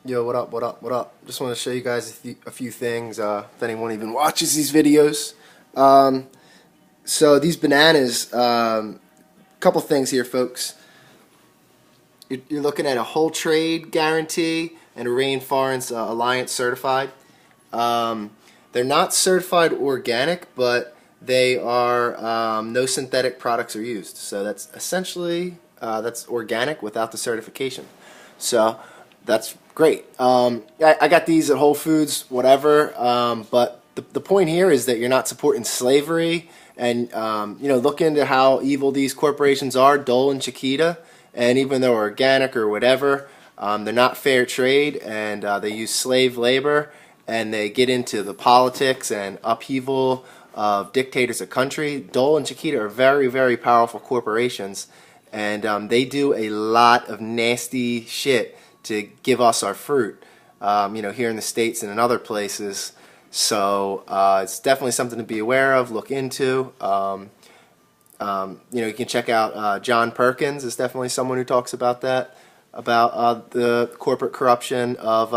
Yo, what up, what up, what up? Just want to show you guys a few things, if anyone even watches these videos. So these bananas, couple things here, folks. You're looking at a whole trade guarantee and a Rainforest Alliance certified. They're not certified organic, but they are, no synthetic products are used. So that's essentially, that's organic without the certification. So that's great. I got these at Whole Foods, whatever. But the point here is that you're not supporting slavery, and look into how evil these corporations are, Dole and Chiquita, and even though organic or whatever, they're not fair trade, and they use slave labor, and they get into the politics and upheaval of dictators of country. Dole and Chiquita are very, very powerful corporations, and they do a lot of nasty shit to give us our fruit, here in the States and in other places. So it's definitely something to be aware of, look into. You can check out John Perkins is definitely someone who talks about that, about the corporate corruption of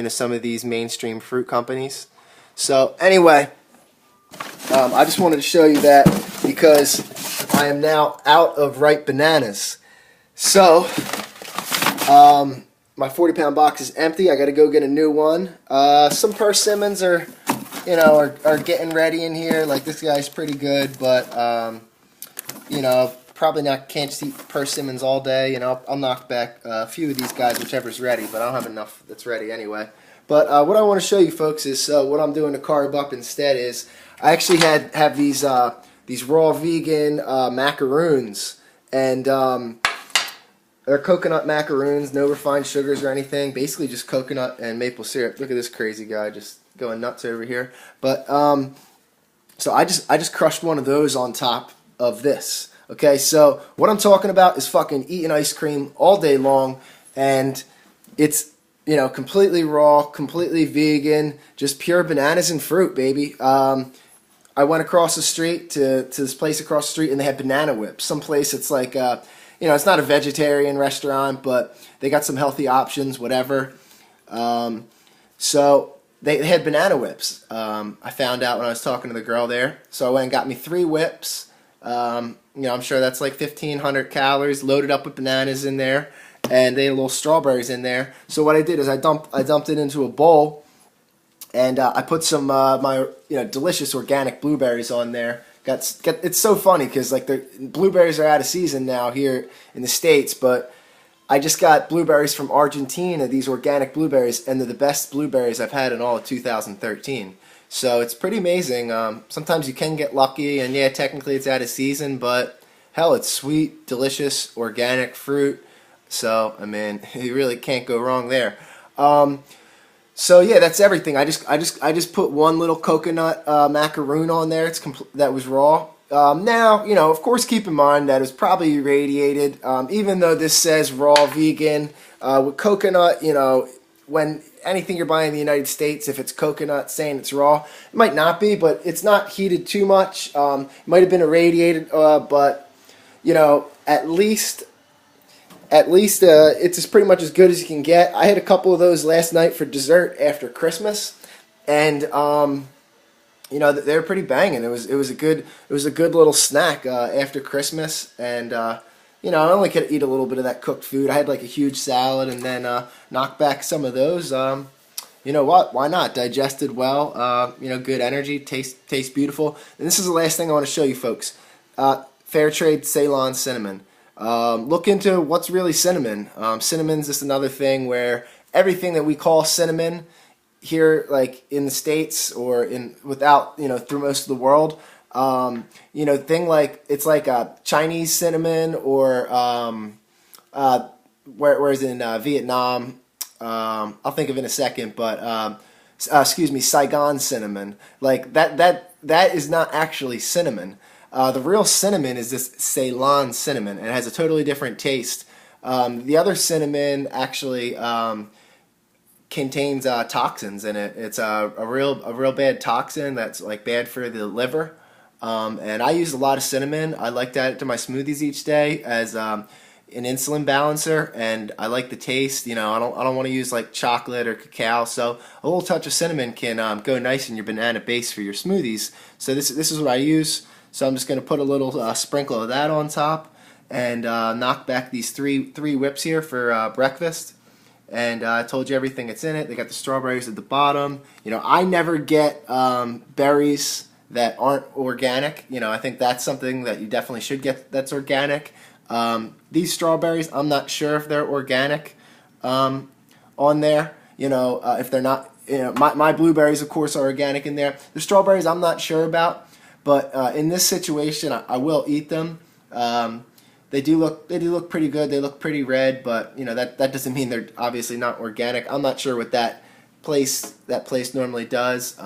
some of these mainstream fruit companies. So anyway, I just wanted to show you that because I am now out of ripe bananas. So my 40-pound box is empty. I got to go get a new one. Some persimmons are getting ready in here. Like, this guy's pretty good, but probably can't just eat persimmons all day. I'll knock back a few of these guys, whichever's ready, but I don't have enough that's ready anyway. But what I want to show you folks is what I'm doing to carb up instead is I actually have these raw vegan macaroons, and they're coconut macaroons, no refined sugars or anything. Basically just coconut and maple syrup. Look at this crazy guy just going nuts over here. But so I just crushed one of those on top of this. Okay, so what I'm talking about is fucking eating ice cream all day long, and it's completely raw, completely vegan, just pure bananas and fruit, baby. I went across the street to this place across the street, and they had banana whips. Some place it's like it's not a vegetarian restaurant, but they got some healthy options, whatever. So they had banana whips. I found out when I was talking to the girl there. So I went and got me 3 whips. I'm sure that's like 1,500 calories, loaded up with bananas in there, and they had little strawberries in there. So what I did is I dumped it into a bowl, and I put some my delicious organic blueberries on there. It's so funny because like the blueberries are out of season now here in the States, but I just got blueberries from Argentina, these organic blueberries, and they're the best blueberries I've had in all of 2013. So it's pretty amazing. Sometimes you can get lucky, and yeah, technically it's out of season, but hell, it's sweet, delicious, organic fruit. So I mean, you really can't go wrong there. So yeah, that's everything. I just put one little coconut macaroon on there. That was raw. Now, of course, keep in mind that it's probably irradiated. Even though this says raw vegan, with coconut, when anything you're buying in the United States, if it's coconut saying it's raw, it might not be, but it's not heated too much. It might have been irradiated, but at least it's pretty much as good as you can get. I had a couple of those last night for dessert after Christmas, and they were pretty banging. It was a good little snack after Christmas, and I only could eat a little bit of that cooked food. I had like a huge salad, and then knocked back some of those. You know what? Why not? Digested well. Good energy. Tastes beautiful. And this is the last thing I want to show you, folks. Fair trade Ceylon cinnamon. Look into what's really cinnamon. Cinnamon's just another thing where everything that we call cinnamon here, like in the States or through most of the world, thing like it's like a Chinese cinnamon or whereas in Vietnam, I'll think of it in a second, but excuse me, Saigon cinnamon, like that is not actually cinnamon. The real cinnamon is this Ceylon cinnamon, and it has a totally different taste. The other cinnamon actually contains toxins in it. It's a real bad toxin that's like bad for the liver. And I use a lot of cinnamon. I like to add it to my smoothies each day as an insulin balancer, and I like the taste. You know, I don't want to use like chocolate or cacao, so a little touch of cinnamon can go nice in your banana base for your smoothies. So this is what I use. So I'm just going to put a little sprinkle of that on top, and knock back these three whips here for breakfast. And I told you everything that's in it. They got the strawberries at the bottom. You know, I never get berries that aren't organic. You know, I think that's something that you definitely should get that's organic. These strawberries, I'm not sure if they're organic on there. You know, if they're not, you know, my blueberries, of course, are organic in there. The strawberries, I'm not sure about, but in this situation, I will eat them. They do look pretty good. They look pretty red, but you know that doesn't mean they're obviously not organic. I'm not sure what that place normally does.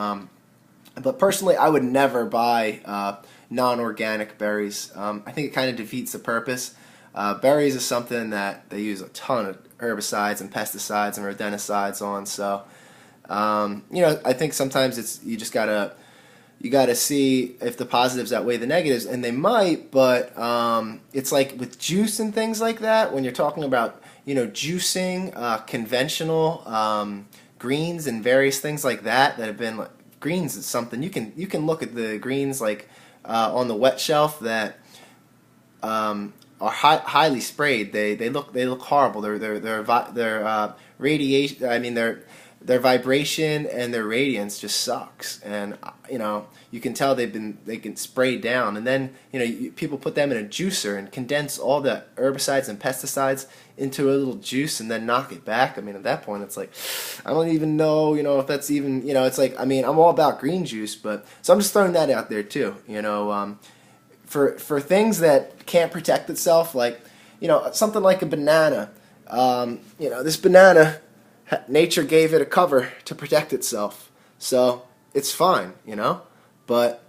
But personally, I would never buy non-organic berries. I think it kind of defeats the purpose. Berries is something that they use a ton of herbicides and pesticides and rodenticides on. So, you know, I think sometimes you gotta see if the positives outweigh the negatives, and they might. But it's like with juice and things like that. When you're talking about, you know, juicing conventional greens and various things like that have been like, greens is something you can look at the greens like on the wet shelf that are highly sprayed. They look horrible. Their radiation. I mean their vibration and their radiance just sucks. And you know you can tell they get sprayed down. And then you know people put them in a juicer and condense all the herbicides and pesticides into a little juice and then knock it back. I mean, at that point, it's like, I don't even know, you know, if that's even, you know, it's like, I mean, I'm all about green juice, but, so I'm just throwing that out there too, you know, for things that can't protect itself, like, you know, something like a banana, you know, this banana, nature gave it a cover to protect itself, so it's fine, you know, but,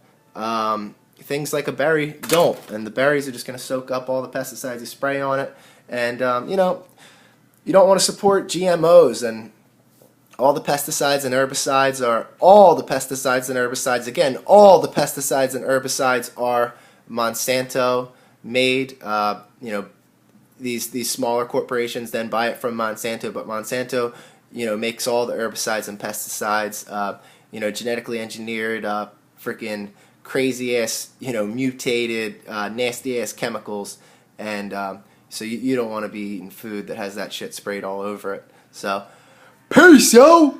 things like a berry don't, and the berries are just going to soak up all the pesticides you spray on it. And, you know, you don't want to support GMOs and all the pesticides and herbicides are, again, all the pesticides and herbicides are Monsanto made. You know, these smaller corporations then buy it from Monsanto, but Monsanto, you know, makes all the herbicides and pesticides, you know, genetically engineered, freaking crazy ass, you know, mutated, nasty ass chemicals, and, so you don't want to be eating food that has that shit sprayed all over it. So, peace, yo!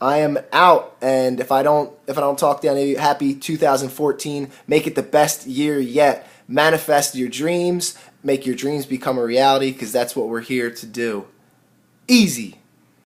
I am out, and if I don't talk to any of you, happy 2014. Make it the best year yet. Manifest your dreams. Make your dreams become a reality, because that's what we're here to do. Easy.